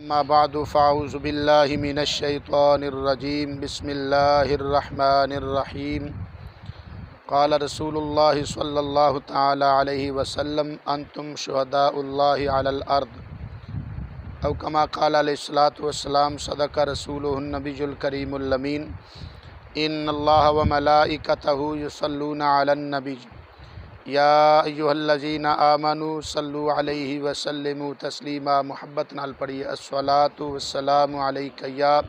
اما بعد فاعوذ باللہ من الشیطان الرجیم بسم اللہ الرحمن الرحیم قال رسول اللہ صلی اللہ تعالی علیہ وسلم انتم شہداء اللہ علی الارض او کما قال علیہ الصلوۃ والسلام صدق رسولہ النبی الکریم الامین ان اللہ وملائکتہ یصلون علی النبی یا ایہا الذین آمنوا صلوا علیہ وسلموا تسلیما محبت نال پڑھیے الصلاۃ والسلام علیک یا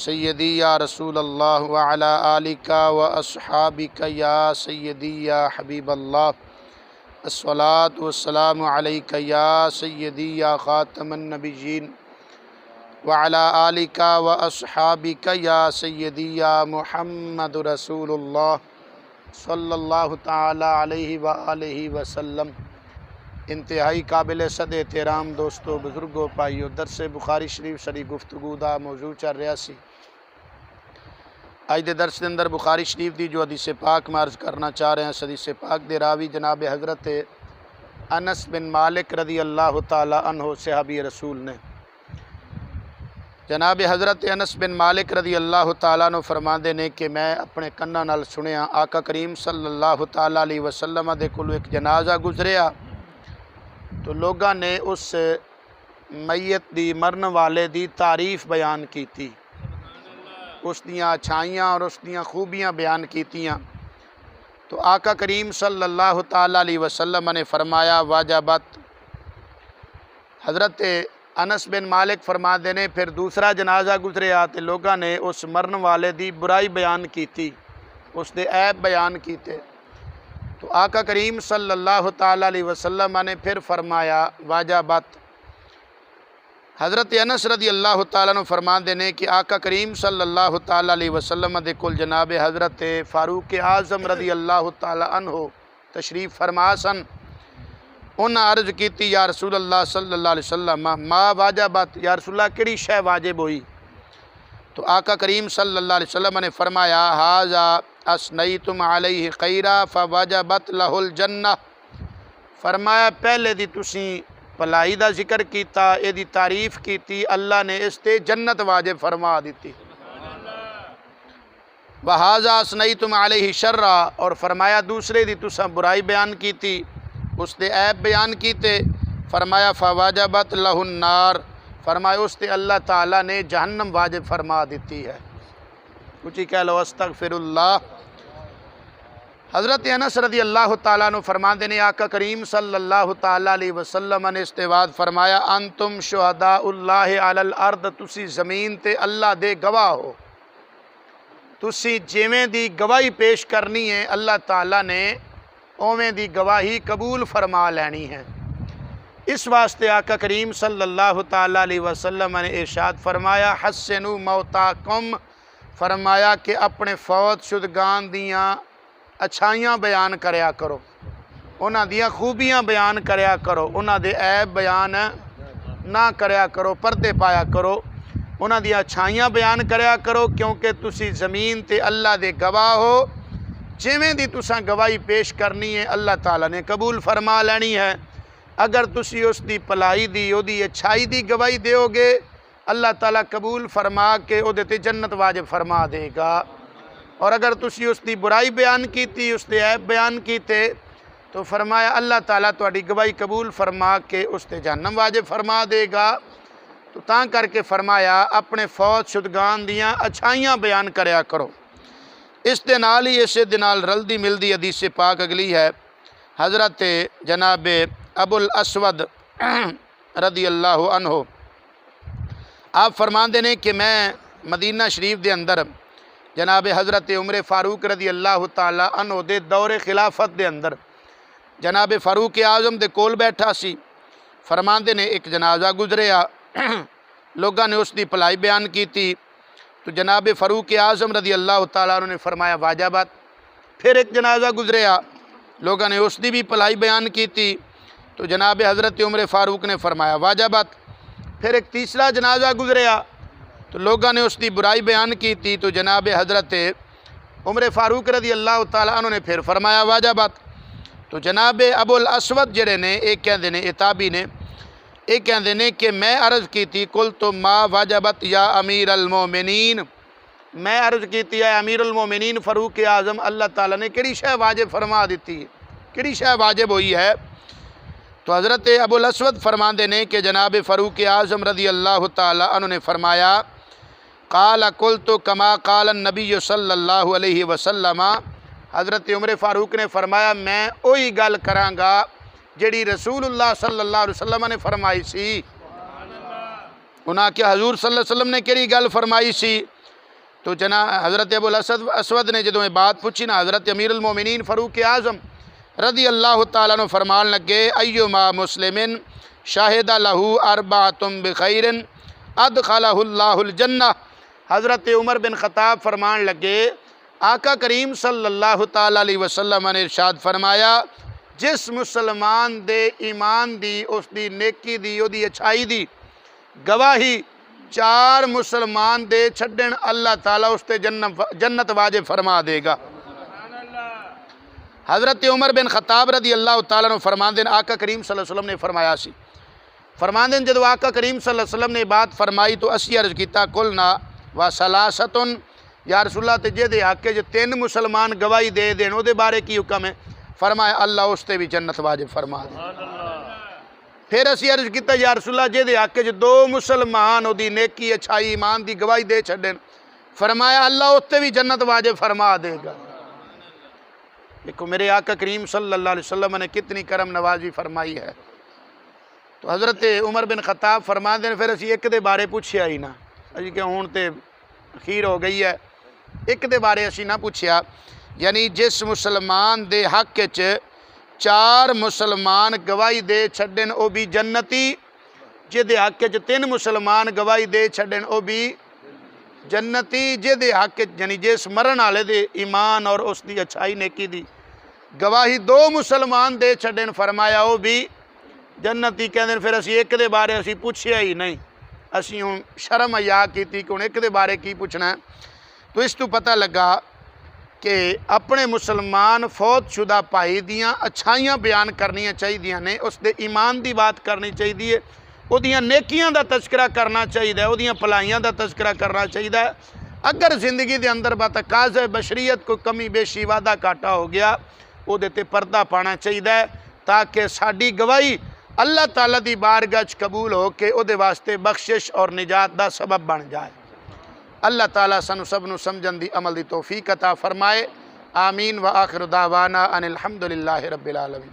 سیدی یا رسول اللہ وعلی آلک واصحابک یا سیدی یا حبیب اللہ الصلاۃ والسلام علیک یا سیدی یا خاتم النبیین وعلی آلک واصحابک یا سیدی یا محمد رسول اللہ صلی اللہ تعالی علیہ وآلہ وسلم۔ انتہائی قابل صد احترام دوستو بزرگو پائیو، درس بخاری شریف سری گفتگو دا موضوع چل رہا سی۔ آج دے درس دے اندر بخاری شریف دی جو حدیث پاک مرض کرنا چاہ رہے ہیں، حدیث پاک دے راوی جناب حضرت انس بن مالک رضی اللہ تعالی عنہ صحابی رسول نے۔ جناب حضرت انس بن مالک رضی اللہ تعالیٰ عنہ فرماندے نے کہ میں اپنے کناں نال سنیا آقا کریم صلی اللہ تعالیٰ علیہ وسلم دے کولو ایک جنازہ گزریا تو لوگاں نے اس میت دی مرن والے دی تعریف بیان کیتی، اس دیاں اچھائیاں اور اس دیاں خوبیاں بیان کیتیاں تو آقا کریم صلی اللہ تعالیٰ علیہ وسلم نے فرمایا واجبت۔ حضرت انس بن مالک فرما دینے پھر دوسرا جنازہ گزریا تے لوگاں نے اس مرن والے دی برائی بیان کیتی، اس دے عیب بیان کیتے تو آقا کریم صلی اللہ تعالیٰ علیہ وسلم نے پھر فرمایا واجبت۔ حضرت انس رضی اللہ تعالیٰ عنہ فرما دینے کہ آقا کریم صلی اللہ تعالیٰ علیہ وسلم دے کل جناب حضرت فاروق اعظم رضی اللہ تعالیٰ عنہ تشریف فرما سن۔ انہاں عرض کیتی یا رسول اللہ صلی اللہ علیہ وسلم ما واجبت، یا رسول اللہ کیڑی شے واجب ہوئی؟ تو آقا کریم صلی اللہ علیہ وسلم نے فرمایا ھذا اثنیتم علیہ خیرا فوجبت لہ الجنہ۔ فرمایا پہلے دی تسی بھلائی دا ذکر کیتا، اے دی تعریف کیتی، اللہ نے اس تے جنت واجب فرما دیتی۔ وھذا اثنیتم علیہ شرا، اور فرمایا دوسرے دی تساں برائی بیان کیتی، اس دے عیب بیان کیتے، فرمایا فواجبت لہ النار، فرمایا اس تے اللہ تعالیٰ نے جہنم واجب فرما دیتی ہے۔ کچھ ہی کہہ لو استغفر اللہ۔ حضرت انس رضی اللہ تعالیٰ عنہ فرما دینے آقا کریم صلی اللہ تعالیٰ علیہ وسلم نے اس کے بعد فرمایا انتم شہداء اللہ علی الارض، تسی زمین تے اللہ دے گواہ ہو، تسی جیویں دی گواہی پیش کرنی ہے اللہ تعالیٰ نے اویں دی گواہی قبول فرما لینی ہے۔ اس واسطے آقا کریم صلی اللہ تعالیٰ علیہ وسلم نے ارشاد فرمایا حسنوا موتاکم، فرمایا کہ اپنے فوت شدگان دیاں اچھائیاں بیان کریا کرو، انہاں دیاں خوبیاں بیان کریا کرو، انہاں دے عیب بیان نہ کریا کرو، پردے پایا کرو، انہاں دیاں اچھائیاں بیان کریا کرو، کیونکہ تسی زمین تے اللہ دے گواہ ہو، جویں دی تساں گواہی پیش کرنی ہے اللہ تعالیٰ نے قبول فرما لینی ہے۔ اگر تسی اس دی پلائی دی او دی اچھائی دی گواہی دیو گے اللہ تعالیٰ قبول فرما کے او دے تے جنت واجب فرما دے گا، اور اگر تسی اس دی برائی بیان کیتی، اس دے عیب بیان کیتے تو فرمایا اللہ تعالیٰ تہاڈی گواہی قبول فرما کے اس تے جہنم واجب فرما دے گا۔ تو تاں کر کے فرمایا اپنے فوت شدگان دیاں اچھائیاں بیان کریا کرو۔ اس دے نال ہی اسے دے نال رلدی ملدی حدیث پاک اگلی ہے، حضرت جناب ابو الاسود رضی اللہ عنہ آپ فرماندے نے کہ میں مدینہ شریف دے اندر جناب حضرت عمر فاروق رضی اللہ تعالیٰ عنہ دے دور خلافت دے اندر جناب فاروق اعظم دے کول بیٹھا سی۔ فرماندے نے ایک جنازہ گزریا، لوگاں نے اس دی بھلائی بیان کیتی تو جناب فاروق اعظم رضی اللہ تعالیٰ عنہ نے فرمایا واجبت۔ پھر ایک جنازہ گزریا، لوگاں نے اس دی بھی بھلائی بیان کیتی تو جناب حضرت عمر فاروق نے فرمایا واجبت۔ پھر ایک تیسرا جنازہ گزریا تو لوگاں نے اس دی برائی بیان کیتی تو جناب حضرت عمر فاروق رضی اللہ تعالیٰ عنہ نے پھر فرمایا واجبت۔ تو جناب ابو الاسود جڑے نے ایک کہندے نے تابعی نے، یہ کہندے نے کہ میں عرض کی تھی قلت ما وجبت یا امیر المومنین، میں عرض کی تھی اے امیر المومنین فاروق اعظم، اللہ تعالیٰ نے کیڑی شے واجب فرما دیتی ہے، کیڑی شے واجب ہوئی ہے؟ تو حضرت ابو الاسود فرماندے نے کہ جناب فاروق اعظم رضی اللہ تعالیٰ عنہ نے فرمایا قال قلت کما قال النبی صلی اللہ علیہ وسلم، حضرت عمر فاروق نے فرمایا میں وہی گل کراں گا جڑی رسول اللہ صلی اللہ علیہ وسلم نے فرمائی سی۔ انہاں کہ حضور صلی اللہ علیہ وسلم نے کیڑی گل فرمائی سی؟ تو جناب حضرت ابو الاسود نے جدوں یہ بات پوچھی نا، حضرت امیر المومنین فاروق اعظم رضی اللہ تعالیٰ عنہ فرمان لگے ایما مسلم شاہد لہو اربعۃ بخیر ادخلہ اللہ الجنہ۔ حضرت عمر بن خطاب فرمان لگے آقا کریم صلی اللہ تعالیٰ علیہ وسلم نے ارشاد فرمایا جس مسلمان دے ایمان دی، اس دی نیکی دی، او دی اچھائی دی گواہی 4 مسلمان دے چھڈن، اللہ تعالیٰ اس تے جنت واجب فرما دے گا۔ حضرت عمر بن خطاب رضی اللہ تعالیٰ عنہ فرمان دین آقا کریم صلی اللہ علیہ وسلم نے فرمایا سی، فرمان دین جدو آقا کریم صلی اللہ علیہ وسلم نے بات فرمائی تو اسی عرض کیتا قلنا وثلاثۃ، یا رسول اللہ تے جے دے حق جو 3 مسلمان گواہی دے دین او دے بارے کی حکم ہے؟ فرمایا اللہ اس تے بھی جنت واجب فرما دے۔ پھر اسی عرض کیتا یا رسول اللہ جے دے حق جو 2 مسلمان او دی نیکی اچھائی ایمان دی گواہی دے چھڈن، فرمایا اللہ اس تے بھی جنت واجب فرما دے گا۔ دیکھو میرے آقا کریم صلی اللہ علیہ وسلم نے کتنی کرم نوازی فرمائی ہے۔ تو حضرت عمر بن خطاب فرما دیں پھر اسی ایک دے بارے پوچھیا ہی نہ، اسی کہ ہون تے خیر ہو گئی ہے، ایک دے بارے اسی نہ پوچھیا، یعنی جس مسلمان دے حق چ 4 مسلمان گواہی دے چھڈن او بھی جنتی، جے دے حق چ 3 مسلمان گواہی دے چھڈن او بھی جنتی، جے دے حق یعنی جس مرن والے دے ایمان اور اس دی اچھائی نیکی دی گواہی 2 مسلمان دے چھڈن، فرمایا او بھی جنتی۔ کہندے پھر اسی ایک دے بارے اسی پوچھیا ہی نہیں، اسی ہوں شرم حیا کیتی کہ ہوں ایک دے بارے کی پوچھنا ہے۔ تو اس تو پتہ لگا کہ اپنے مسلمان فوت شدہ بھائی دیاں اچھائیاں بیان کرنیاں چاہیے نے، اس دے ایمان دی بات کرنی چاہیے، او دیاں نیکیاں دا تذکرہ کرنا چاہیے، او دیاں پلائیاں دا تذکرہ کرنا چاہیے۔ اگر زندگی دے اندر بتقاضۂ بشریت کو کمی بیشی وعدہ کاٹا ہو گیا، او دے تے پردہ پانا چاہیے تاکہ ساڈی گواہی اللہ تعالیٰ دی بارگاہ وچ قبول ہو کے او دے واسطے بخشش اور نجات دا سبب بن جائے۔ اللہ تعالیٰ سانو سب نو سمجھن دی عمل دی توفیق عطا فرمائے، آمین۔ وآخر دعوانا ان الحمدللہ رب العالمین۔